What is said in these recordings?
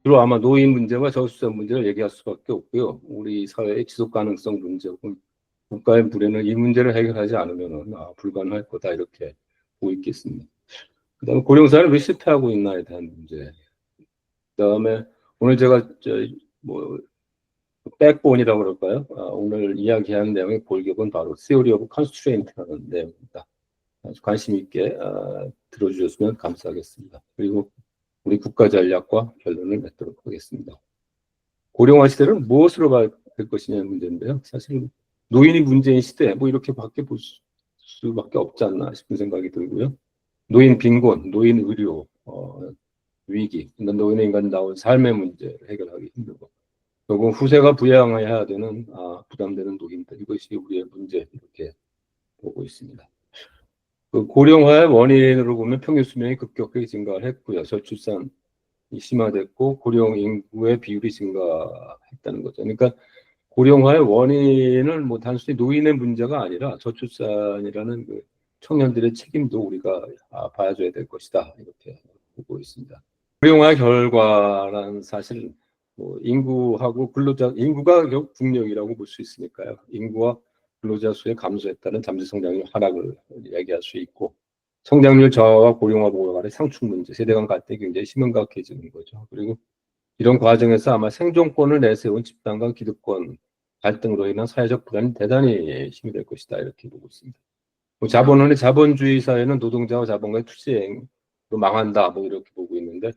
주로 아마 노인 문제와 저출산 문제를 얘기할 수밖에 없고요. 우리 사회의 지속 가능성 문제 혹은 국가의 불에는 이 문제를 해결하지 않으면 불가능할 거다 이렇게 보고 있겠습니다. 그다음에 고령사회를 왜 실패하고 있나에 대한 문제. 그다음에 오늘 제가 뭐 백본이라고 그럴까요? 오늘 이야기하는 내용의 골격은 바로 Theory of Constraint라는 내용입니다. 아주 관심 있게 들어주셨으면 감사하겠습니다. 그리고 우리 국가 전략과 결론을 맺도록 하겠습니다. 고령화 시대를 무엇으로 갈 것이냐는 문제인데요. 사실 노인이 문제인 시대 뭐 이렇게밖에 볼 수밖에 없지 않나 싶은 생각이 들고요. 노인 빈곤, 노인 의료 위기, 노인의 인간다운 삶의 문제를 해결하기 힘들고 결국 후세가 부양해야 되는 부담되는 노인들 이것이 우리의 문제 이렇게 보고 있습니다. 그 고령화의 원인으로 보면 평균 수명이 급격하게 증가를 했고요. 저출산이 심화됐고 고령 인구의 비율이 증가했다는 거죠. 그러니까 고령화의 원인은 뭐 단순히 노인의 문제가 아니라 저출산이라는 그 청년들의 책임도 우리가 봐줘야 될 것이다 이렇게 보고 있습니다. 고령화 결과란 사실 뭐 인구하고 근로자 인구가 결국 국력이라고 볼 수 있으니까요. 인구와 근로자 수의 감소했다는 잠재 성장률 하락을 얘기할 수 있고 성장률 저하와 고령화 보호 간의 상충 문제, 세대 간 갈등이 굉장히 심각해지는 거죠. 그리고 이런 과정에서 아마 생존권을 내세운 집단 간 기득권 갈등으로 인한 사회적 불안이 대단히 심히 될 것이다 이렇게 보고 있습니다. 뭐 자본주의 사회는 노동자와 자본가의 투쟁으로 망한다 뭐 이렇게 보고 있는데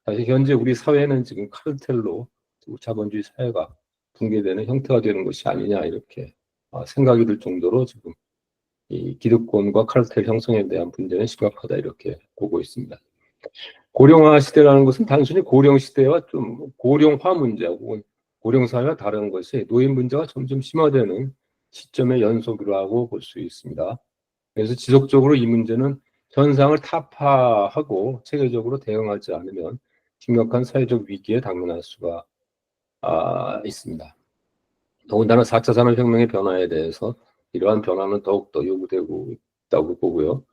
사실 현재 우리 사회는 지금 카르텔로 자본주의 사회가 붕괴되는 형태가 되는 것이 아니냐 이렇게 생각이 들 정도로 지금 이 기득권과 카르텔 형성에 대한 문제는 심각하다 이렇게 보고 있습니다. 고령화 시대라는 것은 단순히 고령 시대와 좀 고령화 문제 혹은 고령 사회와 다른 것이 노인 문제가 점점 심화되는 시점의 연속이라고 볼 수 있습니다. 그래서 지속적으로 이 문제는 현상을 타파하고 체계적으로 대응하지 않으면 심각한 사회적 위기에 당면할 수가 있습니다. 더군다나 4차 산업혁명의 변화에 대해서 이러한 변화는 더욱더 요구되고 있다고 보고요.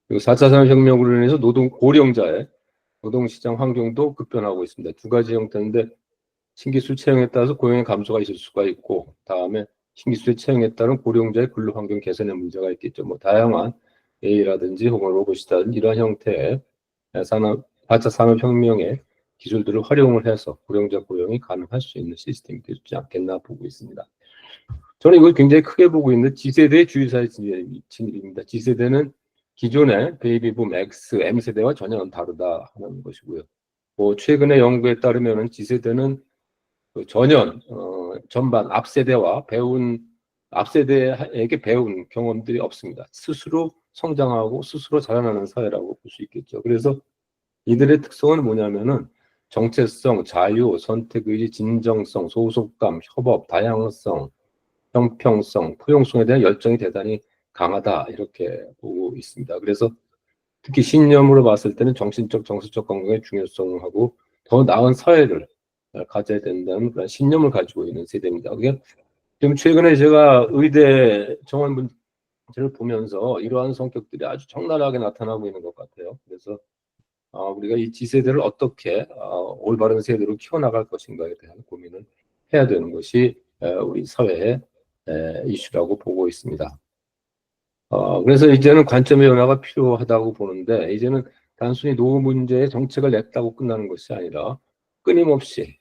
그리고 4차 산업혁명으로 인해서 고령자의 노동시장 환경도 급변하고 있습니다. 두 가지 형태인데 신기술 채용에 따라서 고용의 감소가 있을 수가 있고 다음에 신기술의 채용에 따른 고령자의 근로환경 개선의 문제가 있겠죠. 뭐 다양한 AI라든지 혹은 로봇이라든지 이런 형태의 4차 산업혁명의 기술들을 활용을 해서 고령자 고용이 가능할 수 있는 시스템이 되지 않겠나 보고 있습니다. 저는 이걸 굉장히 크게 보고 있는 G세대의 주유사의 진입입니다. G세대는 기존의 베이비붐 X, M세대와 전혀 다르다 하는 것이고요. 뭐 최근의 연구에 따르면 G세대는 전혀 전반 앞세대에게 배운 경험들이 없습니다. 스스로 성장하고 스스로 자라나는 사회라고 볼 수 있겠죠. 그래서 이들의 특성은 뭐냐면은 정체성, 자유, 선택의지, 진정성, 소속감, 협업, 다양성, 형평성, 포용성에 대한 열정이 대단히 강하다 이렇게 보고 있습니다. 그래서 특히 신념으로 봤을 때는 정신적, 정서적 건강의 중요성하고 더 나은 사회를 가져야 된다는 그런 신념을 가지고 있는 세대입니다. 그게 지금 최근에 제가 의대 정원 문제를 보면서 이러한 성격들이 아주 적나라하게 나타나고 있는 것 같아요. 그래서 우리가 이 G세대를 어떻게 올바른 세대로 키워나갈 것인가에 대한 고민을 해야 되는 것이 우리 사회의 이슈라고 보고 있습니다. 그래서 이제는 관점의 변화가 필요하다고 보는데 이제는 단순히 노후 문제에 정책을 냈다고 끝나는 것이 아니라 끊임없이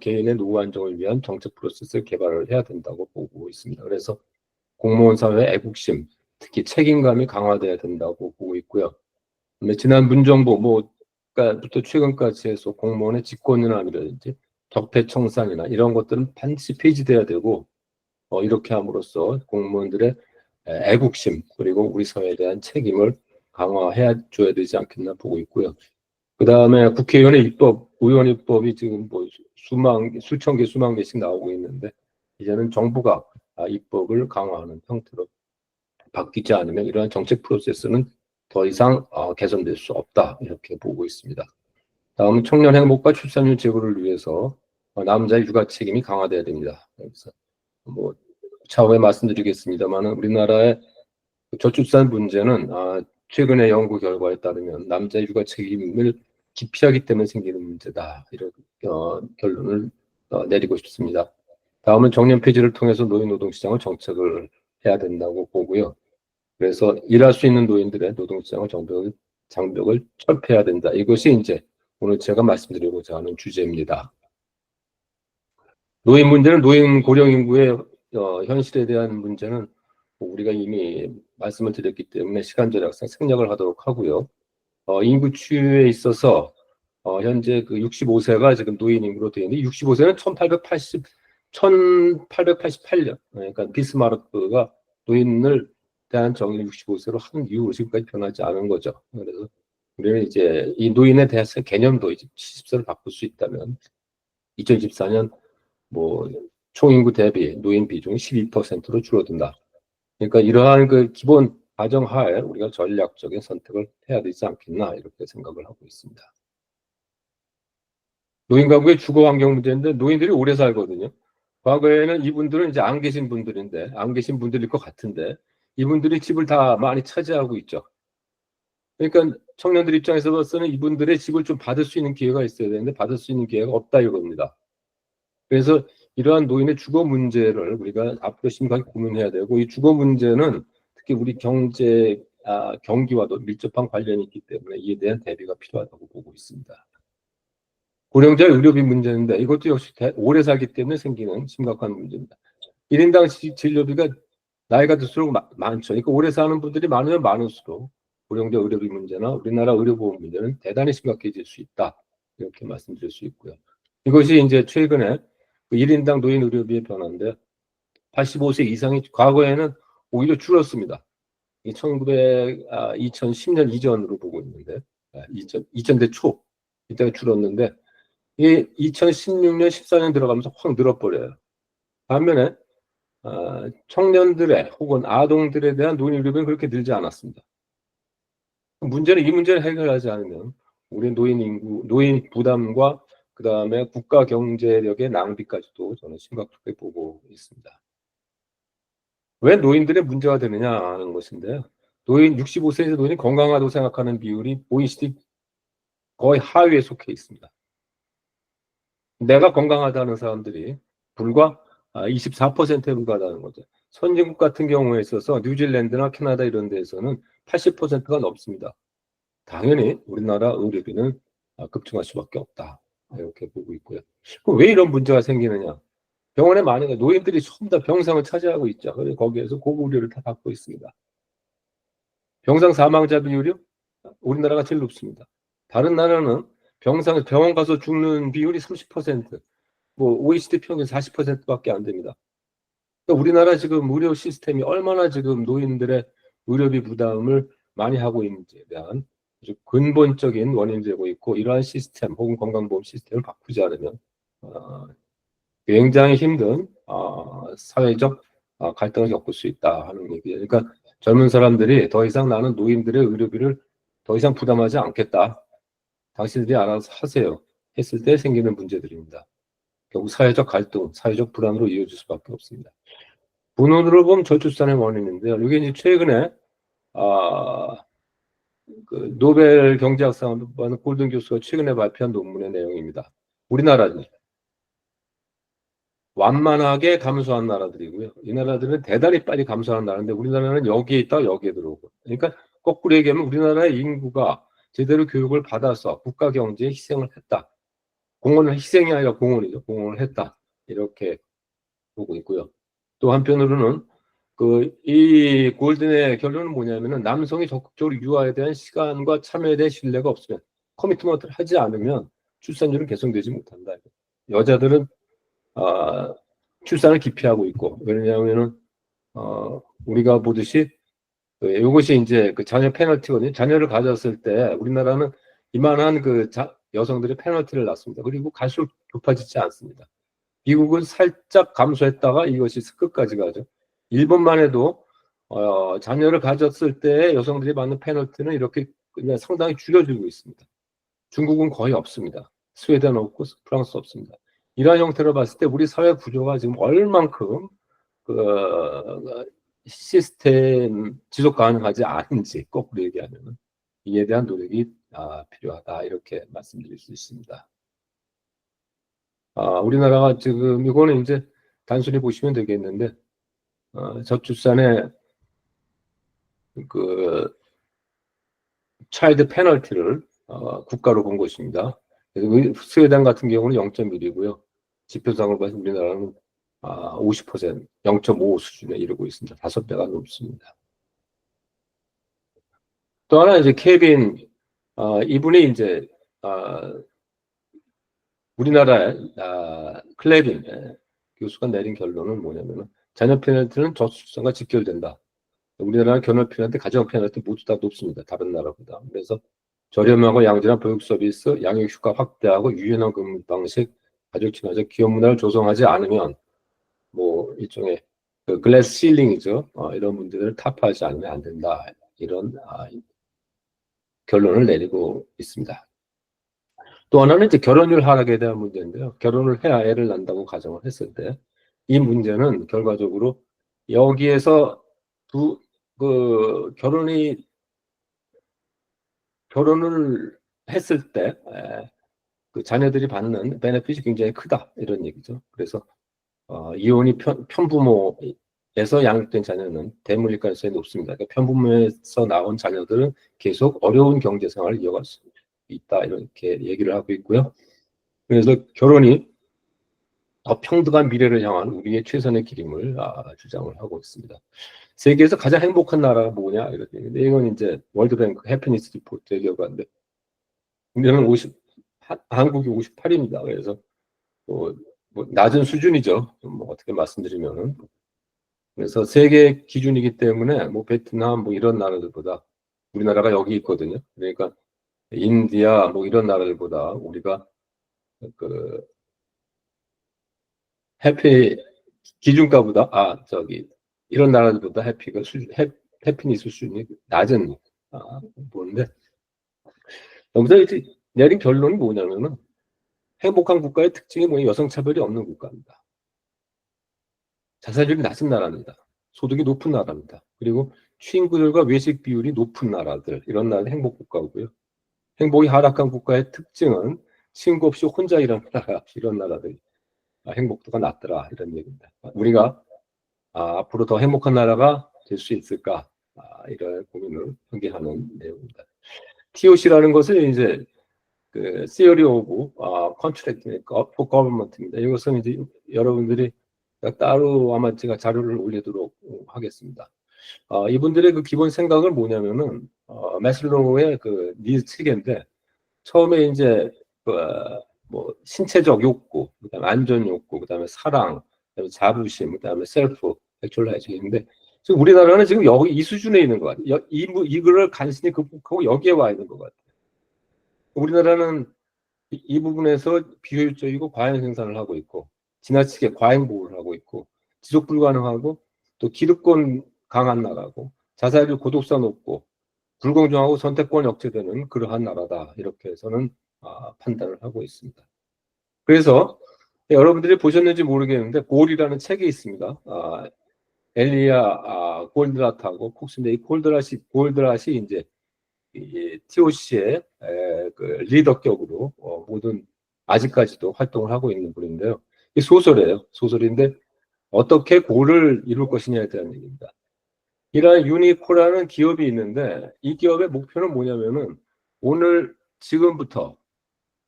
개인의 노후 안정을 위한 정책 프로세스를 개발을 해야 된다고 보고 있습니다. 그래서 공무원 사회의 애국심, 특히 책임감이 강화돼야 된다고 보고 있고요. 지난 문정부 부터 최근까지 해서 공무원의 직권유남이라든지 적폐청산이나 이런 것들은 반드시 폐지돼야 되고 이렇게 함으로써 공무원들의 애국심 그리고 우리 사회에 대한 책임을 강화해 줘야 되지 않겠나 보고 있고요. 그 다음에 국회의원의 의원 입법이 지금 뭐 수천 개, 수만 개씩 나오고 있는데 이제는 정부가 입법을 강화하는 형태로 바뀌지 않으면 이러한 정책 프로세스는 더 이상 개선될 수 없다 이렇게 보고 있습니다. 다음은 청년 행복과 출산율 제고를 위해서 남자의 육아 책임이 강화돼야 됩니다. 그래서 뭐 차후에 말씀드리겠습니다만 우리나라의 저출산 문제는 최근의 연구 결과에 따르면 남자의 육아 책임을 기피하기 때문에 생기는 문제다. 이런 결론을 내리고 싶습니다. 다음은 정년 폐지를 통해서 노인 노동시장을 정책을 해야 된다고 보고요. 그래서 일할 수 있는 노인들의 노동시장을 장벽을 철폐해야 된다. 이것이 이제 오늘 제가 말씀드리고자 하는 주제입니다. 노인 문제는 노인 고령 인구의 현실에 대한 문제는 우리가 이미 말씀을 드렸기 때문에 시간 절약상 생략을 하도록 하고요. 인구 추이에 있어서 현재 그 65세가 지금 노인 인구로 되어 있는데 65세는 1888년 그러니까 비스마르크가 노인을 대한 정의를 65세로 한 이후로 지금까지 변하지 않은 거죠. 그래서 우리는 이제 이 노인에 대해서 개념도 이제 70세를 바꿀 수 있다면 2024년 뭐 총인구 대비 노인 비중이 12%로 줄어든다. 그러니까 이러한 그 기본 가정하에 우리가 전략적인 선택을 해야 되지 않겠나 이렇게 생각을 하고 있습니다. 노인 가구의 주거 환경 문제인데 노인들이 오래 살거든요. 과거에는 이분들은 이제 안 계신 분들인데 안 계신 분들일 것 같은데 이분들이 집을 다 많이 차지하고 있죠. 그러니까 청년들 입장에서 봐서는 이분들의 집을 좀 받을 수 있는 기회가 있어야 되는데 받을 수 있는 기회가 없다 이겁니다. 그래서 이러한 노인의 주거 문제를 우리가 앞으로 심각하게 고민해야 되고 이 주거 문제는 특히 우리 경기와도 밀접한 관련이 있기 때문에 이에 대한 대비가 필요하다고 보고 있습니다. 고령자 의료비 문제인데 이것도 역시 오래 살기 때문에 생기는 심각한 문제입니다. 1인당 진료비가 나이가 들수록 많죠. 그러니까 오래 사는 분들이 많으면 많을수록 고령자 의료비 문제나 우리나라 의료보험 문제는 대단히 심각해질 수 있다. 이렇게 말씀드릴 수 있고요. 이것이 이제 최근에 1인당 노인 의료비의 변화인데 85세 이상이 과거에는 오히려 줄었습니다. 2010년 이전으로 보고 있는데 2000대 초 이때가 줄었는데 이게 2016년 14년 들어가면서 확 늘어버려요. 반면에 청년들의 혹은 아동들에 대한 노인 의료비는 그렇게 늘지 않았습니다. 문제는 이 문제를 해결하지 않으면 우리 노인 인구, 노인 부담과 그 다음에 국가 경제력의 낭비까지도 저는 심각하게 보고 있습니다. 왜 노인들의 문제가 되느냐 하는 것인데요. 65세에서 노인이 건강하다고 생각하는 비율이 OECD 거의 하위에 속해 있습니다. 내가 건강하다는 사람들이 불과 24%에 불과하다는 거죠. 선진국 같은 경우에 있어서 뉴질랜드나 캐나다 이런 데에서는 80%가 넘습니다. 당연히 우리나라 의료비는 급증할 수밖에 없다. 이렇게 보고 있고요. 그럼 왜 이런 문제가 생기느냐? 병원에 많은 노인들이 전부 다 병상을 차지하고 있죠. 그래서 거기에서 고급 의료를 다 받고 있습니다. 병상 사망자 비율이 우리나라가 제일 높습니다. 다른 나라는 병원 가서 죽는 비율이 30%, 뭐 OECD 평균 40%밖에 안 됩니다. 그러니까 우리나라 지금 의료 시스템이 얼마나 지금 노인들의 의료비 부담을 많이 하고 있는지에 대한 아주 근본적인 원인이 되고 있고 이러한 시스템 혹은 건강보험 시스템을 바꾸지 않으면 굉장히 힘든 사회적 갈등을 겪을 수 있다 하는 얘기예요. 그러니까 젊은 사람들이 더 이상 나는 노인들의 의료비를 더 이상 부담하지 않겠다. 당신들이 알아서 하세요. 했을 때 생기는 문제들입니다. 결국 사회적 갈등, 사회적 불안으로 이어질 수밖에 없습니다. 분원으로 보면 저출산의 원인인데요. 이게 이제 최근에 그 노벨 경제학상을 받은 골든 교수가 최근에 발표한 논문의 내용입니다. 우리나라는 완만하게 감소한 나라들이고요. 이 나라들은 대단히 빨리 감소한 나라인데 우리나라는 여기에 있다가 여기에 들어오고. 그러니까 거꾸로 얘기하면 우리나라의 인구가 제대로 교육을 받아서 국가 경제에 희생을 했다. 공헌은 희생이 아니라 공헌이죠. 공헌을 했다. 이렇게 보고 있고요. 또 한편으로는 이 골든의 결론은 뭐냐면은 남성이 적극적으로 유아에 대한 시간과 참여에 대한 신뢰가 없으면 커미트먼트를 하지 않으면 출산율은 개선되지 못한다. 여자들은 출산을 기피하고 있고 왜냐하면은 우리가 보듯이 이것이 이제 그 자녀 페널티거든요. 자녀를 가졌을 때 우리나라는 이만한 여성들의 페널티를 낳습니다. 그리고 갈수록 높아지지 않습니다. 미국은 살짝 감소했다가 이것이 끝까지 가죠. 일본만 해도 자녀를 가졌을 때 여성들이 받는 페널티는 이렇게 그냥 상당히 줄여들고 있습니다. 중국은 거의 없습니다. 스웨덴 없고 프랑스 없습니다. 이러한 형태로 봤을 때 우리 사회 구조가 지금 얼만큼 시스템 지속 가능하지 않은지 거꾸로 얘기하면 이에 대한 노력이 필요하다 이렇게 말씀드릴 수 있습니다. 우리나라가 지금 이거는 이제 단순히 보시면 되겠는데 저출산의 그 차일드 페널티를 국가로 본 것입니다. 그래서 스웨덴 같은 경우는 0.1이고요. 지표상으로 봐서 우리나라는 50%, 0.5 수준에 이르고 있습니다. 5배가 넘습니다. 또 하나 이제 케빈 이분이 이제 우리나라의 클레빈 교수가 내린 결론은 뭐냐면은 자녀 페널티는 저출산과 직결된다. 우리나라는 결혼 페널티, 가정 페널티 모두 다 높습니다. 다른 나라보다. 그래서 저렴하고 양질한 보육 서비스, 양육 휴가 확대하고 유연한 근무 방식, 가족 친화적 기업 문화를 조성하지 않으면 뭐 일종의 그 글래스 실링이죠. 이런 문제들을 타파하지 않으면 안 된다. 이런 결론을 내리고 있습니다. 또 하나는 이제 결혼율 하락에 대한 문제인데요. 결혼을 해야 애를 낳는다고 가정을 했을 때 이 문제는 결과적으로 여기에서 결혼을 했을 때 그 자녀들이 받는 베네핏이 굉장히 크다 이런 얘기죠. 그래서 이혼이 편부모에서 양육된 자녀는 대물릴 가능성이 높습니다. 그러니까 편부모에서 나온 자녀들은 계속 어려운 경제 생활을 이어갈 수 있다 이렇게 얘기를 하고 있고요. 그래서 결혼이 더 평등한 미래를 향한 우리의 최선의 길임을 주장을 하고 있습니다. 세계에서 가장 행복한 나라가 뭐냐 이런데 이건 이제 월드뱅크 해피니스 리포트의 결과인데 우리는 한국이 58입니다. 그래서 뭐 낮은 수준이죠. 뭐 어떻게 말씀드리면은 그래서 세계 기준이기 때문에 뭐 베트남 뭐 이런 나라들보다 우리나라가 여기 있거든요. 그러니까 인디아 뭐 이런 나라들보다 우리가 그 해피 기준가보다 이런 나라들보다 해피니스 수준이 낮은 보는데 여기서 이제 내린 결론이 뭐냐면은 행복한 국가의 특징이 뭐냐 여성 차별이 없는 국가입니다. 자살률이 낮은 나라입니다. 소득이 높은 나라입니다. 그리고 친구들과 외식 비율이 높은 나라들 이런 나라는 행복 국가고요. 행복이 하락한 국가의 특징은 친구 없이 혼자 일하는 나라 이런 나라들 행복도가 낮더라 이런 얘기입니다. 우리가 앞으로 더 행복한 나라가 될 수 있을까 이런 고민을 전개하는 내용입니다. TOC라는 것은 이제 그 Theory of Contract for Government입니다. 이것은 이제 여러분들이 따로 아마 제가 자료를 올리도록 하겠습니다. 이분들의 그 기본 생각은 뭐냐면은 매슬로우의 그 니즈 체계인데 처음에 이제 뭐 신체적 욕구, 그다음에 안전 욕구, 그다음에 사랑, 그다음에 자부심, 그다음에 셀프 액츄얼라이징인데 지금 우리나라는 지금 여기 이 수준에 있는 것 같아요. 이거를 간신히 극복하고 여기에 와 있는 것 같아요. 우리나라는 이 부분에서 비효율적이고 과잉 생산을 하고 있고 지나치게 과잉 보호를 하고 있고 지속 불가능하고 또 기득권 강한 나라고 자살률 고독사 높고 불공정하고 선택권 억제되는 그러한 나라다 이렇게 해서는 판단을 하고 있습니다. 그래서 여러분들이 보셨는지 모르겠는데 골이라는 책이 있습니다. 엘리아 골드라트하고 콕스인데 이 골드라시 이제 이 TOC의 그 리더격으로 모든 아직까지도 활동을 하고 있는 분인데요. 이 소설이에요. 소설인데 어떻게 골을 이룰 것이냐에 대한 얘기입니다. 이러한 유니코라는 기업이 있는데 이 기업의 목표는 뭐냐면은 오늘 지금부터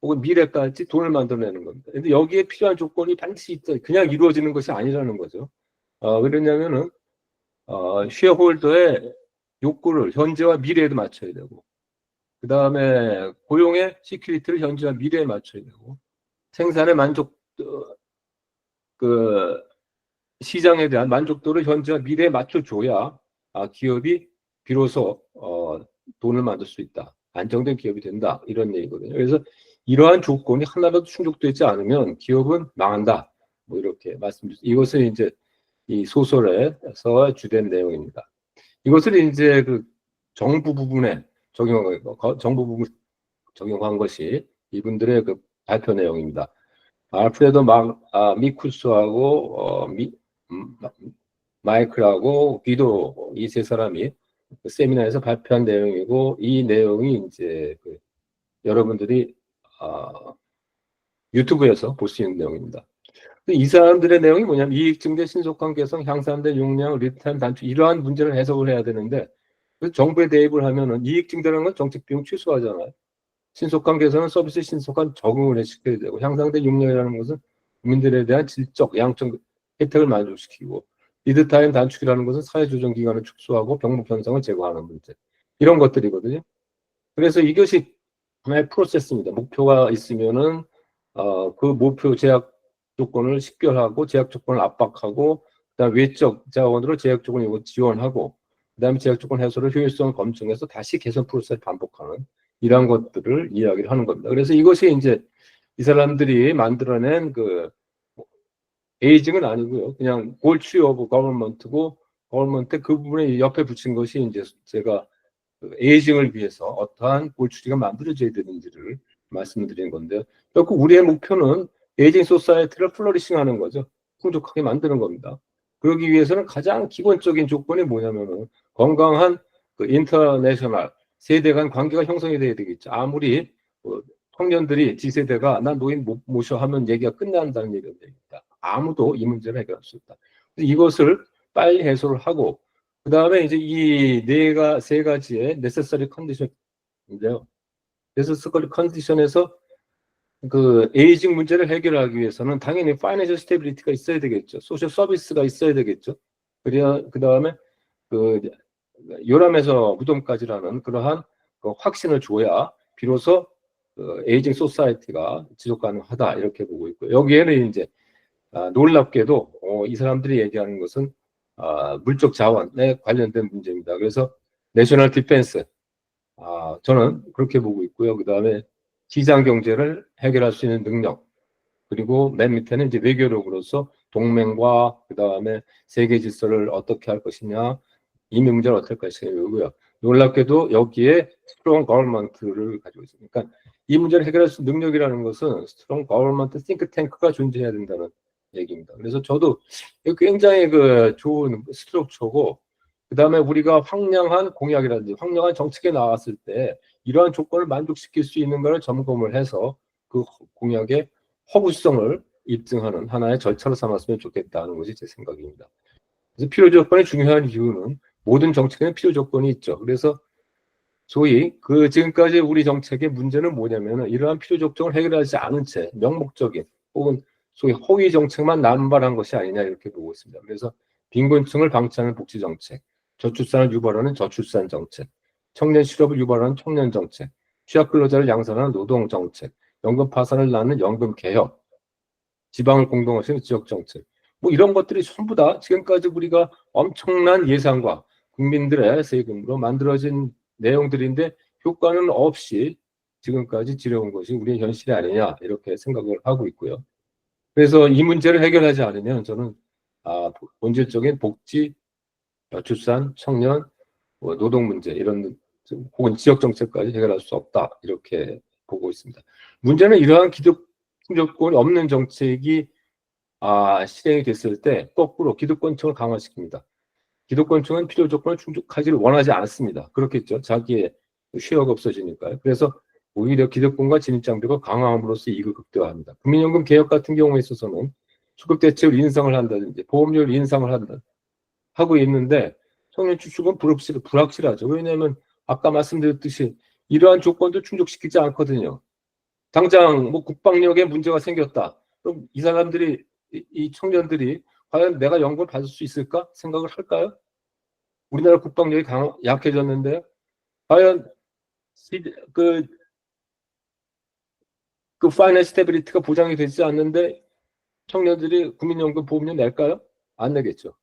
혹은 미래까지 돈을 만들어내는 겁니다. 근데 여기에 필요한 조건이 반드시 있다. 그냥 이루어지는 것이 아니라는 거죠. 그러냐면은 쉐어홀더의 욕구를 현재와 미래에도 맞춰야 되고 그 다음에 고용의 시큐리티를 현재와 미래에 맞춰야 되고 생산의 그 시장에 대한 만족도를 현재와 미래에 맞춰줘야 기업이 비로소 돈을 만들 수 있다. 안정된 기업이 된다. 이런 얘기거든요. 그래서 이러한 조건이 하나라도 충족되지 않으면 기업은 망한다. 뭐 이렇게 말씀드렸습니다. 이것은 이제 이 소설에서 주된 내용입니다. 이것을 이제 그 정부 부분에 적용한 것이 이분들의 그 발표 내용입니다. 알프레도 미쿠스하고 마이클하고 기도 이 세 사람이 그 세미나에서 발표한 내용이고 이 내용이 이제 그 여러분들이 유튜브에서 볼 수 있는 내용입니다. 이 사람들의 내용이 뭐냐면 이익 증대, 신속한 개선, 향상된 용량, 리타임 단축 이러한 문제를 해석을 해야 되는데 정부에 대입을 하면은 이익 증대라는 건 정책 비용 취소하잖아요. 신속한 개선은 서비스 신속한 적응을 시켜야 되고 향상된 용량이라는 것은 국민들에 대한 질적, 양적 혜택을 만족시키고 리드타임 단축이라는 것은 사회조정 기간을 축소하고 병목 현상을 제거하는 문제 이런 것들이거든요. 그래서 이것이 하나의 프로세스입니다. 목표가 있으면은 그 목표 제약 조건을 식별하고 제약 조건을 압박하고 그다음 외적 자원으로 제약 조건을 지원하고 그다음에 제약 조건 해소를 효율성을 검증해서 다시 개선 프로세스를 반복하는 이러한 것들을 이야기를 하는 겁니다. 그래서 이것이 이제 이 사람들이 만들어낸 그 에이징은 아니고요. 그냥 골치 오브 거버먼트고 거버먼트 그 부분에 옆에 붙인 것이 이제 제가 그 에이징을 위해서 어떠한 골추리가 만들어져야 되는지를 말씀드린 건데요. 결국 우리의 목표는 에이징 소사이티를 플러리싱하는 거죠. 풍족하게 만드는 겁니다. 그러기 위해서는 가장 기본적인 조건이 뭐냐면은 건강한 그 인터내셔널 세대 간 관계가 형성이 돼야 되겠죠. 아무리 청년들이 G세대가 난 노인 못 모셔 하면 얘기가 끝난다는 얘기가 됩니다. 아무도 이 문제를 해결할 수 없다. 이것을 빨리 해소를 하고 그 다음에 이제 이 세 가지의 necessary condition인데요. necessary condition에서 그 에이징 문제를 해결하기 위해서는 당연히 financial stability가 있어야 되겠죠. 소셜 서비스가 있어야 되겠죠. 그래야 그 다음에 그 요람에서 무덤까지라는 그러한 그 확신을 줘야 비로소 그 에이징 소사이티가 지속 가능하다 이렇게 보고 있고 여기에는 이제 놀랍게도 이 사람들이 얘기하는 것은 물적 자원에 관련된 문제입니다. 그래서 내셔널 디펜스 저는 그렇게 보고 있고요. 그 다음에 시장 경제를 해결할 수 있는 능력 그리고 맨 밑에는 이제 외교력으로서 동맹과 그 다음에 세계 질서를 어떻게 할 것이냐 이민 문제를 어떻게 할 것이냐고요. 놀랍게도 여기에 스트롱 거버먼트를 가지고 있습니다. 그러니까 이 문제를 해결할 수 있는 능력이라는 것은 스트롱 거버먼트 싱크탱크가 존재해야 된다는 얘기입니다. 그래서 저도 굉장히 그 좋은 스트럭처고 그 다음에 우리가 황량한 공약이라든지 황량한 정책에 나왔을 때 이러한 조건을 만족시킬 수 있는 것을 점검을 해서 그 공약의 허구성을 입증하는 하나의 절차로 삼았으면 좋겠다는 것이 제 생각입니다. 그래서 필요 조건이 중요한 이유는 모든 정책에는 필요 조건이 있죠. 그래서 소위 그 지금까지 우리 정책의 문제는 뭐냐면은 이러한 필요 조건을 해결하지 않은 채 명목적인 혹은 소위 허위 정책만 남발한 것이 아니냐 이렇게 보고 있습니다. 그래서 빈곤층을 방치하는 복지 정책, 저출산을 유발하는 저출산 정책, 청년 실업을 유발하는 청년 정책, 취약 근로자를 양산하는 노동 정책, 연금 파산을 낳는 연금 개혁, 지방을 공동화시키는 지역 정책, 뭐 이런 것들이 전부 다 지금까지 우리가 엄청난 예산과 국민들의 세금으로 만들어진 내용들인데 효과는 없이 지금까지 지려온 것이 우리의 현실이 아니냐 이렇게 생각을 하고 있고요. 그래서 이 문제를 해결하지 않으면 저는 본질적인 복지, 출산, 청년, 노동 문제 이런 혹은 지역 정책까지 해결할 수 없다 이렇게 보고 있습니다. 문제는 이러한 기득 충족권이 없는 정책이 실행이 됐을 때 거꾸로 기득권층을 강화시킵니다. 기득권층은 필요 조건을 충족하지를 원하지 않습니다. 그렇겠죠. 자기의 쉐어가 없어지니까요. 그래서 오히려 기득권과 진입장벽을 강화함으로써 이익을 극대화합니다. 국민연금 개혁 같은 경우에 있어서는 수급 대체율 인상을 한다든지 보험료를 인상을 한다 하고 있는데 청년 추축은 불확실하죠. 왜냐하면 아까 말씀드렸듯이 이러한 조건도 충족시키지 않거든요. 당장 뭐 국방력에 문제가 생겼다. 그럼 이 사람들이 이 청년들이 과연 내가 연금을 받을 수 있을까 생각을 할까요? 우리나라 국방력이 약해졌는데 과연 그 파이낸스 스테빌리티가 보장이 되지 않는데 청년들이 국민연금 보험료 낼까요? 안 내겠죠.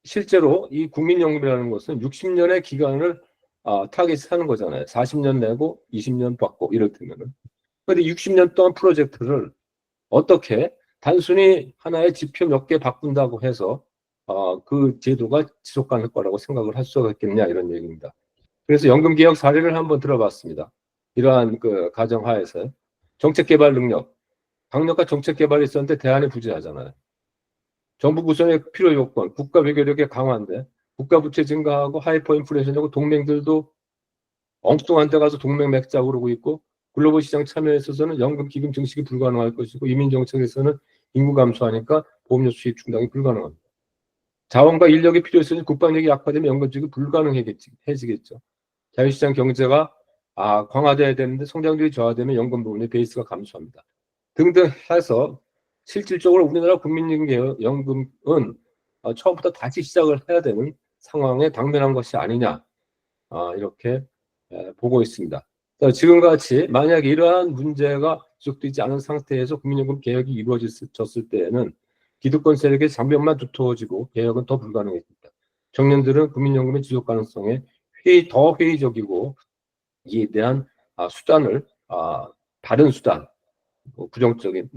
실제로 이 국민연금이라는 것은 60년의 기간을 타겟하는 거잖아요. 40년 내고 20년 받고 이렇다면은. 그런데 60년 동안 프로젝트를 어떻게 단순히 하나의 지표 몇 개 바꾼다고 해서 그 제도가 지속 가능할 거라고 생각을 할 수가 있겠냐 이런 얘기입니다. 그래서 연금개혁 사례를 한번 들어봤습니다. 이러한 그 가정하에서 정책개발 능력, 강력한 정책개발이 있었는데 대안이 부재하잖아요. 정부 구성의 필요 요건, 국가 외교력의 강화인데 국가 부채 증가하고 하이퍼 인플레이션하고 동맹들도 엉뚱한 데 가서 동맹 맺자고 그러고 있고 글로벌 시장 참여에 있어서는 연금 기금 증식이 불가능할 것이고 이민 정책에서는 인구 감소하니까 보험료 수입 충당이 불가능합니다. 자원과 인력이 필요 있으니 국방력이 약화되면 연금 지급이 불가능해지겠죠. 자유시장 경제가 강화돼야 되는데 성장률이 저하되면 연금 부분의 베이스가 감소합니다. 등등 해서 실질적으로 우리나라 국민연금은 처음부터 다시 시작을 해야 되는 상황에 당면한 것이 아니냐 이렇게 보고 있습니다. 지금과 같이 만약에 이러한 문제가 지속되지 않은 상태에서 국민연금 개혁이 이루어졌을 때에는 기득권 세력의 장벽만 두터워지고 개혁은 더 불가능해집니다. 청년들은 국민연금의 지속 가능성에 더 회의적이고 이에 대한 수단을 다른 수단 부정적인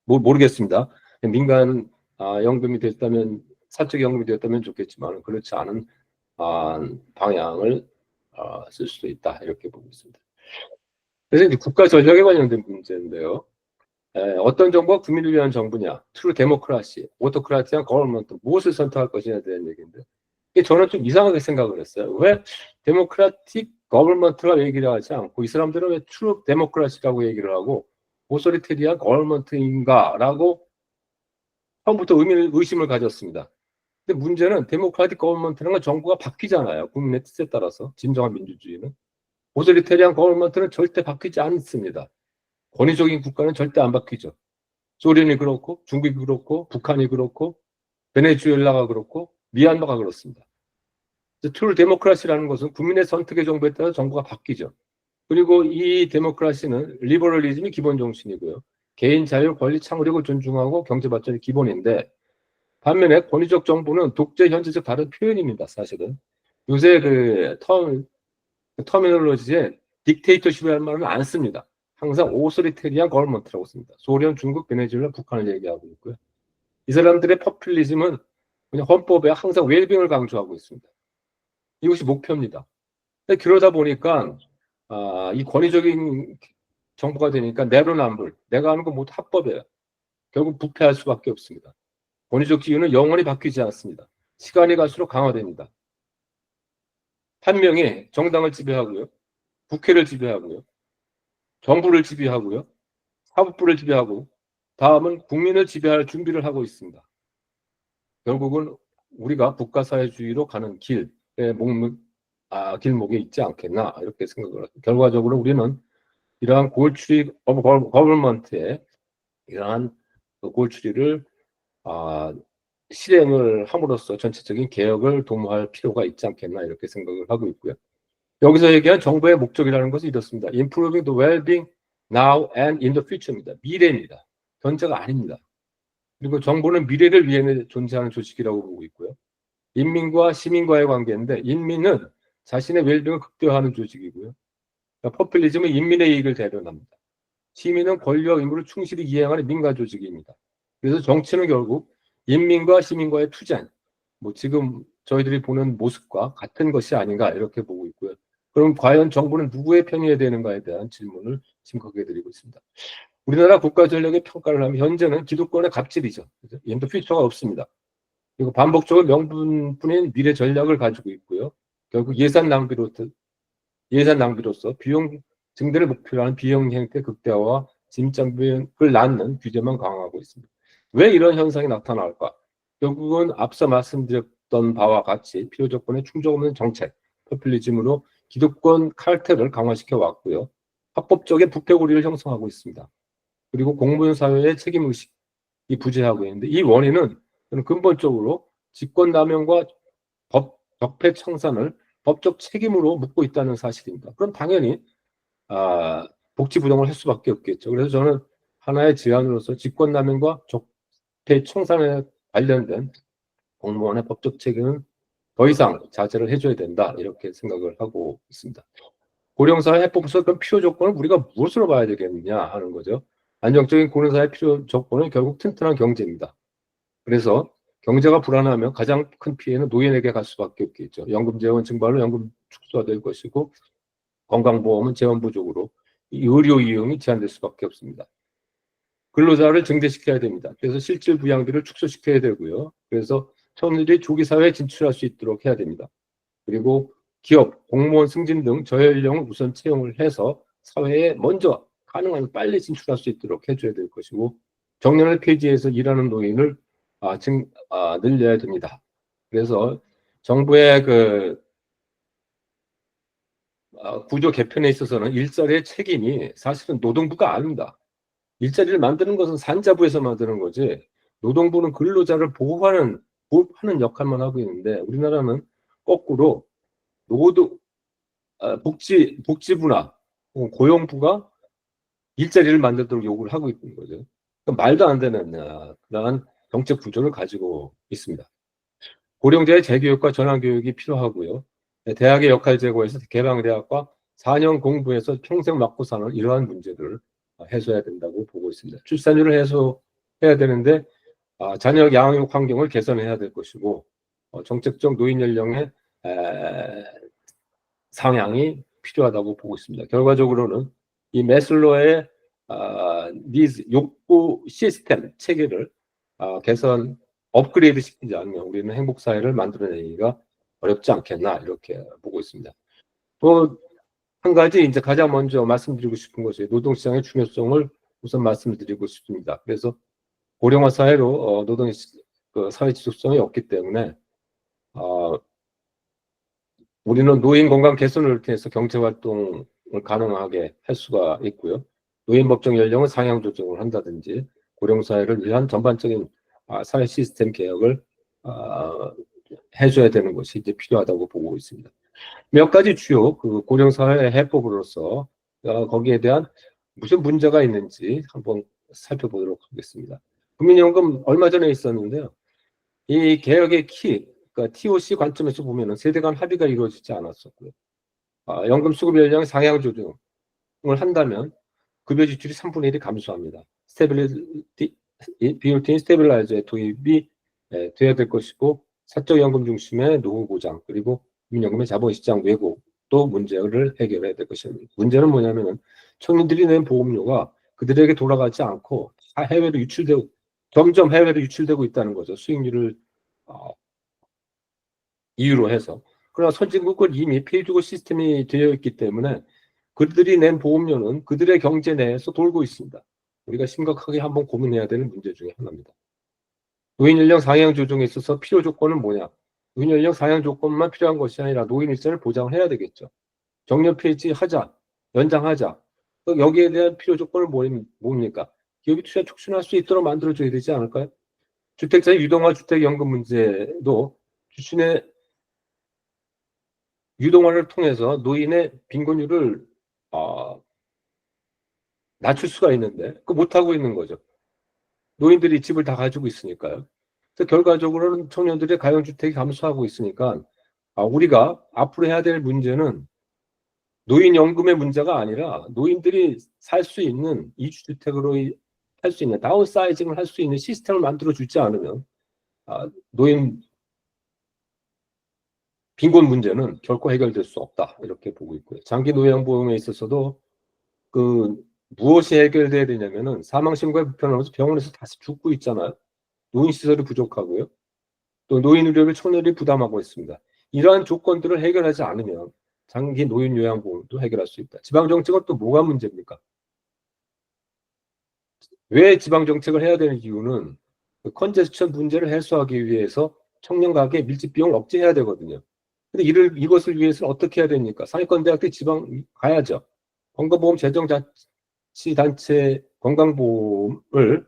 모르겠습니다. 민간 연금이 됐다면 사적 연금이 되었다면 좋겠지만 그렇지 않은 방향을 쓸 수도 있다 이렇게 보고 있습니다. 그래서 이제 국가 전략에 관련된 문제인데요. 어떤 정부가 국민을 위한 정부냐, 트루 데모크라시, 오토크라티한 거버먼트 무엇을 선택할 것이냐에 대한 얘기인데 저는 좀 이상하게 생각을 했어요. 왜 데모크라틱 거버먼트라고 얘기를 하지 않고 이 사람들은 왜 트루 데모크라시라고 얘기를 하고 오소리테리한 거버먼트인가라고 처음부터 의심을 가졌습니다. 근데 문제는 데모크라틱 거버먼트라는 건 정부가 바뀌잖아요. 국민의 뜻에 따라서 진정한 민주주의는. 오소리테리한 거버먼트는 절대 바뀌지 않습니다. 권위적인 국가는 절대 안 바뀌죠. 소련이 그렇고 중국이 그렇고 북한이 그렇고 베네수엘라가 그렇고 미얀마가 그렇습니다. 트루 데모크라시라는 것은 국민의 선택의 정부에 따라 정부가 바뀌죠. 그리고 이 데모크라시는 리버럴리즘이 기본 정신이고요. 개인 자유, 권리, 창의력을 존중하고 경제 발전이 기본인데 반면에 권위적 정부는 독재, 현재적 다른 표현입니다. 사실은 요새 터미널로지에 딕테이터십이라는 말은 안 씁니다. 항상 오소리테리한 거버먼트라고 씁니다. 소련, 중국, 베네수엘라, 북한을 얘기하고 있고요. 이 사람들의 포퓰리즘은 그냥 헌법에 항상 웰빙을 강조하고 있습니다. 이것이 목표입니다. 그러다 보니까 이 권위적인 정부가 되니까 내로남불, 내가 하는 거 모두 합법이에요. 결국 부패할 수밖에 없습니다. 권위적 지위는 영원히 바뀌지 않습니다. 시간이 갈수록 강화됩니다. 한 명이 정당을 지배하고요, 국회를 지배하고요, 정부를 지배하고요, 사법부를 지배하고 다음은 국민을 지배할 준비를 하고 있습니다. 결국은 우리가 국가사회주의로 가는 길목에 있지 않겠나 이렇게 생각을 합니다. 결과적으로 우리는 이러한 골추리 거버먼트의 이러한 골추리를 실행을 함으로써 전체적인 개혁을 도모할 필요가 있지 않겠나 이렇게 생각을 하고 있고요. 여기서 얘기한 정부의 목적이라는 것은 이렇습니다. Improving the well-being now and in the future입니다. 미래입니다. 현재가 아닙니다. 그리고 정부는 미래를 위해 존재하는 조직이라고 보고 있고요. 인민과 시민과의 관계인데 인민은 자신의 웰빙을 극대화하는 조직이고요. 그러니까 포퓰리즘은 인민의 이익을 대변합니다. 시민은 권리와 의무를 충실히 이행하는 민간 조직입니다. 그래서 정치는 결국 인민과 시민과의 투쟁, 지금 저희들이 보는 모습과 같은 것이 아닌가 이렇게 보고 있고요. 그럼 과연 정부는 누구의 편이 되는가에 대한 질문을 심각하게 드리고 있습니다. 우리나라 국가 전략의 평가를 하면 현재는 기득권의 갑질이죠. 엔더 퓨처가 없습니다. 그리고 반복적으로 명분뿐인 미래 전략을 가지고 있고요. 결국 예산 낭비로서 비용 증대를 목표로 하는 비용 형태 극대화와 진입장벽을 낳는 규제만 강화하고 있습니다. 왜 이런 현상이 나타날까? 결국은 앞서 말씀드렸던 바와 같이 필요 조건에 충족 없는 정책, 포퓰리즘으로 기득권 칼텔을 강화시켜 왔고요. 합법적인 부패 고리를 형성하고 있습니다. 그리고 공무원 사회의 책임의식이 부재하고 있는데 이 원인은 근본적으로 직권남용과 적폐 청산을 법적 책임으로 묻고 있다는 사실입니다. 그럼 당연히 복지부동을 할 수밖에 없겠죠. 그래서 저는 하나의 제안으로서 직권남용과 적폐 청산에 관련된 공무원의 법적 책임은 더 이상 자제를 해줘야 된다 이렇게 생각을 하고 있습니다. 고령사회 해법으로서 그럼 필요 조건을 우리가 무엇으로 봐야 되겠느냐 하는 거죠. 안정적인 고령사회 필요 조건은 결국 튼튼한 경제입니다. 그래서 경제가 불안하면 가장 큰 피해는 노인에게 갈 수밖에 없겠죠. 연금 재원 증발로 연금 축소가 될 것이고 건강보험은 재원 부족으로 의료 이용이 제한될 수밖에 없습니다. 근로자를 증대시켜야 됩니다. 그래서 실질 부양비를 축소시켜야 되고요. 그래서 청년들이 조기 사회에 진출할 수 있도록 해야 됩니다. 그리고 기업, 공무원 승진 등 저연령을 우선 채용을 해서 사회에 먼저 가능한 빨리 진출할 수 있도록 해줘야 될 것이고, 정년을 폐지해서 일하는 노인을 늘려야 됩니다. 그래서 정부의 구조 개편에 있어서는 일자리의 책임이 사실은 노동부가 아닙니다. 일자리를 만드는 것은 산자부에서 만드는 거지, 노동부는 근로자를 보호하는 역할만 하고 있는데, 우리나라는 거꾸로 노동 복지부나 고용부가 일자리를 만들도록 요구를 하고 있는 거죠. 그러니까 말도 안 되는 그러한 정책 구조를 가지고 있습니다. 고령자의 재교육과 전환교육이 필요하고요. 대학의 역할 제고에서 개방대학과 4년 공부해서 평생 맞고 사는 이러한 문제들을 해소해야 된다고 보고 있습니다. 출산율을 해소해야 되는데 자녀 양육 환경을 개선해야 될 것이고, 정책적 노인 연령의 상향이 필요하다고 보고 있습니다. 결과적으로는 이 매슬로의 니즈 욕구 시스템 체계를 개선 업그레이드 시키지 않으면 우리는 행복 사회를 만들어내기가 어렵지 않겠나, 이렇게 보고 있습니다. 또 한 가지 이제 가장 먼저 말씀드리고 싶은 것이 노동시장의 중요성을 우선 말씀드리고 싶습니다. 그래서 고령화 사회로 노동 사회 지속성이 없기 때문에 우리는 노인 건강 개선을 통해서 경제 활동을 가능하게 할 수가 있고요. 노인 법정 연령을 상향 조정을 한다든지 고령 사회를 위한 전반적인 사회 시스템 개혁을 해줘야 되는 것이 이제 필요하다고 보고 있습니다. 몇 가지 주요 고령 사회 해법으로서 거기에 대한 무슨 문제가 있는지 한번 살펴보도록 하겠습니다. 국민연금 얼마 전에 있었는데요. 이 개혁의 그러니까 TOC 관점에서 보면은 세대 간 합의가 이루어지지 않았었고요. 연금 수급 연령 상향 조정을 한다면 급여 지출이 3분의 1이 감소합니다. 비율팅 스테빌라이저의 도입이 돼야 될 것이고, 사적 연금 중심의 노후 보장, 그리고 국민연금의 자본시장 왜곡도 문제를 해결해야 될 것입니다. 문제는 뭐냐면은 청년들이 낸 보험료가 그들에게 돌아가지 않고 해외로 유출되고, 점점 해외로 유출되고 있다는 거죠. 수익률을 이유로 해서. 그러나 선진국은 이미 페이주고 시스템이 되어 있기 때문에 그들이 낸 보험료는 그들의 경제 내에서 돌고 있습니다. 우리가 심각하게 한번 고민해야 되는 문제 중에 하나입니다. 노인 연령 상향 조정에 있어서 필요 조건은 뭐냐? 노인 연령 상향 조건만 필요한 것이 아니라 노인 일자를 보장을 해야 되겠죠. 정년 폐지하자, 연장하자. 여기에 대한 필요 조건은 뭡니까? 기업이 투자 촉진할 수 있도록 만들어줘야 되지 않을까요? 주택자의 유동화 주택연금 문제도 주신의 유동화를 통해서 노인의 빈곤율을 낮출 수가 있는데 그거 못하고 있는 거죠. 노인들이 집을 다 가지고 있으니까요. 그래서 결과적으로는 청년들의 가용주택이 감소하고 있으니까 우리가 앞으로 해야 될 문제는 노인연금의 문제가 아니라 노인들이 살 수 있는 이주주택으로 할 수 있는 다운사이징을 할 수 있는 시스템을 만들어주지 않으면 노인 빈곤 문제는 결코 해결될 수 없다, 이렇게 보고 있고요. 장기 노령보험에 있어서도 무엇이 해결돼야 되냐면은 사망신고에 불편하면서 병원에서 다시 죽고 있잖아요. 노인시설이 부족하고요. 또 노인 의료를 청년들이 부담하고 있습니다. 이러한 조건들을 해결하지 않으면 장기 노인 요양보험도 해결할 수 있다. 지방정책은 또 뭐가 문제입니까? 왜 지방정책을 해야 되는 이유는 컨제스천 문제를 해소하기 위해서 청년 가계 밀집 비용을 억제해야 되거든요. 근데 이것을 위해서는 어떻게 해야 됩니까? 상위권 대학들 지방 가야죠. 건강보험 재정자치단체 건강보험을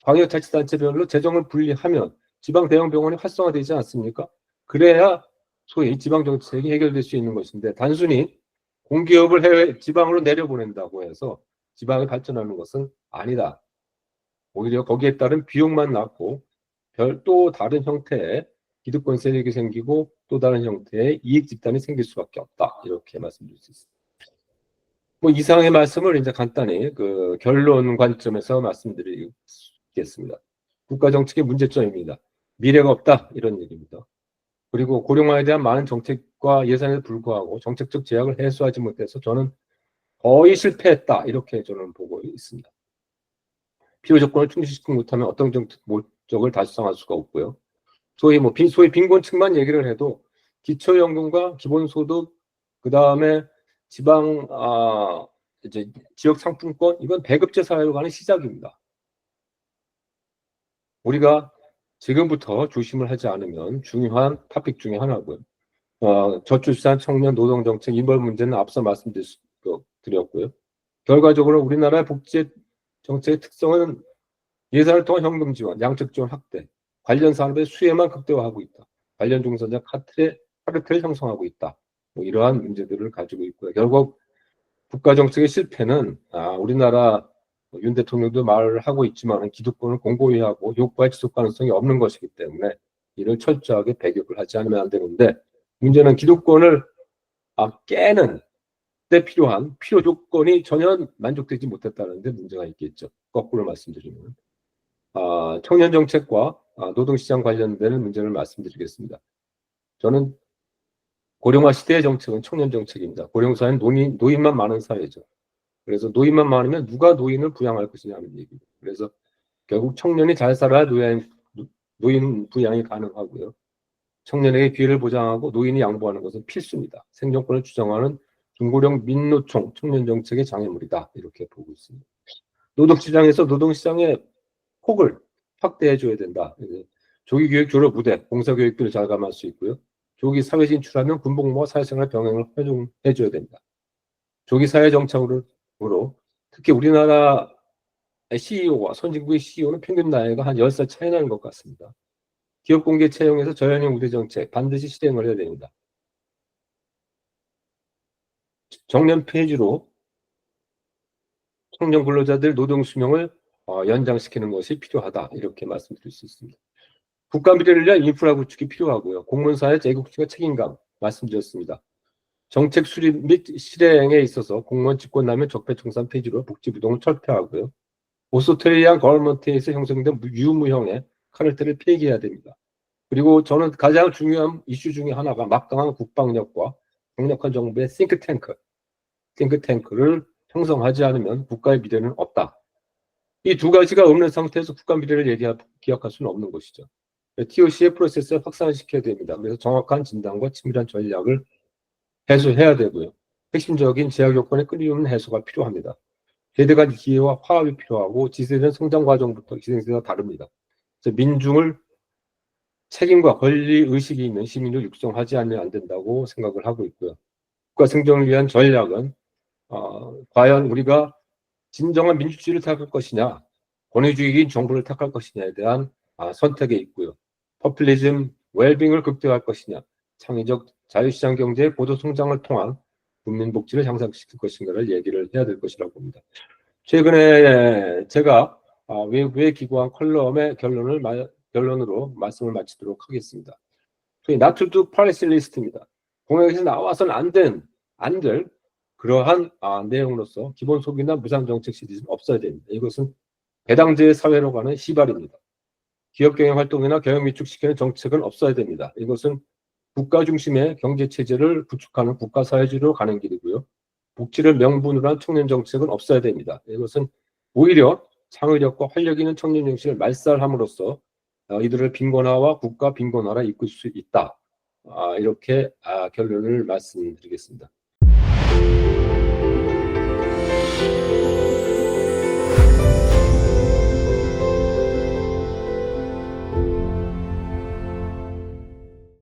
광역자치단체별로 재정을 분리하면 지방 대형 병원이 활성화되지 않습니까? 그래야 소위 지방정책이 해결될 수 있는 것인데, 단순히 공기업을 해외 지방으로 내려보낸다고 해서 지방이 발전하는 것은 아니다. 오히려 거기에 따른 비용만 낳고 또 다른 형태의 기득권 세력이 생기고 또 다른 형태의 이익 집단이 생길 수밖에 없다, 이렇게 말씀드릴 수 있습니다. 이상의 말씀을 이제 간단히 결론 관점에서 말씀드리겠습니다. 국가정책의 문제점입니다. 미래가 없다, 이런 얘기입니다. 그리고 고령화에 대한 많은 정책과 예산에도 불구하고 정책적 제약을 해소하지 못해서 저는 거의 실패했다, 이렇게 저는 보고 있습니다. 필요 조건을 충족시키지 못하면 어떤 정책 목적을 달성할 수가 없고요. 소위 빈곤층만 얘기를 해도 기초연금과 기본소득, 그 다음에 지방 이제 지역 상품권, 이건 배급제 사회로 가는 시작입니다. 우리가 지금부터 조심을 하지 않으면 중요한 토픽 중에 하나고요. 저출산 청년 노동정책 인벌 문제는 앞서 말씀드렸고요. 결과적으로 우리나라의 복지 정책의 특성은 예산을 통한 현금 지원, 양적 지원 확대, 관련 산업의 수혜만 극대화하고 있다. 관련 종사자 카르텔을 형성하고 있다. 뭐 이러한 문제들을 가지고 있고요. 결국 국가 정책의 실패는 우리나라 윤 대통령도 말을 하고 있지만 기득권을 공고히 하고 효과의 지속 가능성이 없는 것이기 때문에 이를 철저하게 배격을 하지 않으면 안 되는데, 문제는 기득권을 깨는 때 필요한 필요 조건이 전혀 만족되지 못했다는 데 문제가 있겠죠. 거꾸로 말씀드리면 청년 정책과 노동시장 관련되는 문제를 말씀드리겠습니다. 저는 고령화 시대의 정책은 청년 정책입니다. 고령사회는 노인만 많은 사회죠. 그래서 노인만 많으면 누가 노인을 부양할 것이냐는 얘기입니다. 그래서 결국 청년이 잘 살아야 노인 부양이 가능하고요. 청년에게 기회를 보장하고 노인이 양보하는 것은 필수입니다. 생존권을 주장하는 중고령 민노총 청년 정책의 장애물이다, 이렇게 보고 있습니다. 노동시장에서 노동시장의 폭을 확대해줘야 된다. 조기교육 졸업 후대 봉사교육비를 절감할 수 있고요. 조기 사회 진출하면 군복무와 사회생활 병행을 해줘야 됩니다. 조기 사회 정착으로 특히 우리나라 CEO와 선진국의 CEO는 평균 나이가 한 10살 차이 나는 것 같습니다. 기업 공개 채용에서 저연령 우대 정책 반드시 실행을 해야 됩니다. 정년 폐지로 청년 근로자들 노동 수명을 연장시키는 것이 필요하다, 이렇게 말씀드릴 수 있습니다. 국가 미래를 위한 인프라 구축이 필요하고요. 공무원사회 재구축과 책임감 말씀드렸습니다. 정책 수립 및 실행에 있어서 공무원 직권남용 적폐청산 폐지로 복지부동을 철폐하고요. 오스트레일리안 거버먼트에서 형성된 유무형의 카르텔을 폐기해야 됩니다. 그리고 저는 가장 중요한 이슈 중에 하나가 막강한 국방력과 강력한 정부의 싱크탱크를 형성하지 않으면 국가의 미래는 없다. 이 두 가지가 없는 상태에서 국가 미래를 기약할 수는 없는 것이죠. TOC의 프로세스를 확산시켜야 됩니다. 그래서 정확한 진단과 치밀한 전략을 해소해야 되고요. 핵심적인 제약 요건의 끊임없는 해소가 필요합니다. 세대 간 기회와 화합이 필요하고, 지세대는 성장 과정부터 기생세대가 다릅니다. 그래서 민중을 책임과 권리 의식이 있는 시민을 육성하지 않으면 안 된다고 생각을 하고 있고요. 국가 생존을 위한 전략은 과연 우리가 진정한 민주주의를 택할 것이냐, 권위주의인 정부를 택할 것이냐에 대한 선택에 있고요. 포퓰리즘, 웰빙을 극대화할 것이냐, 창의적 자유시장 경제의 고도 성장을 통한 국민 복지를 향상시킬 것인가를 얘기를 해야 될 것이라고 봅니다. 최근에 제가 외부에 기고한 컬럼의 결론으로 말씀을 마치도록 하겠습니다. not to do policy list입니다. 공약에서 나와서는 안 될 그러한 내용으로서 기본 소비나 무상 정책 시리즈는 없어야 됩니다. 이것은 배당제의 사회로 가는 시발입니다. 기업 경영 활동이나 경영 위축시키는 정책은 없어야 됩니다. 이것은 국가 중심의 경제 체제를 구축하는 국가 사회주의로 가는 길이고요. 복지를 명분으로 한 청년 정책은 없어야 됩니다. 이것은 오히려 창의력과 활력 있는 청년 정신을 말살함으로써 이들을 빈곤화와 국가 빈곤화로 이끌 수 있다. 이렇게 결론을 말씀드리겠습니다.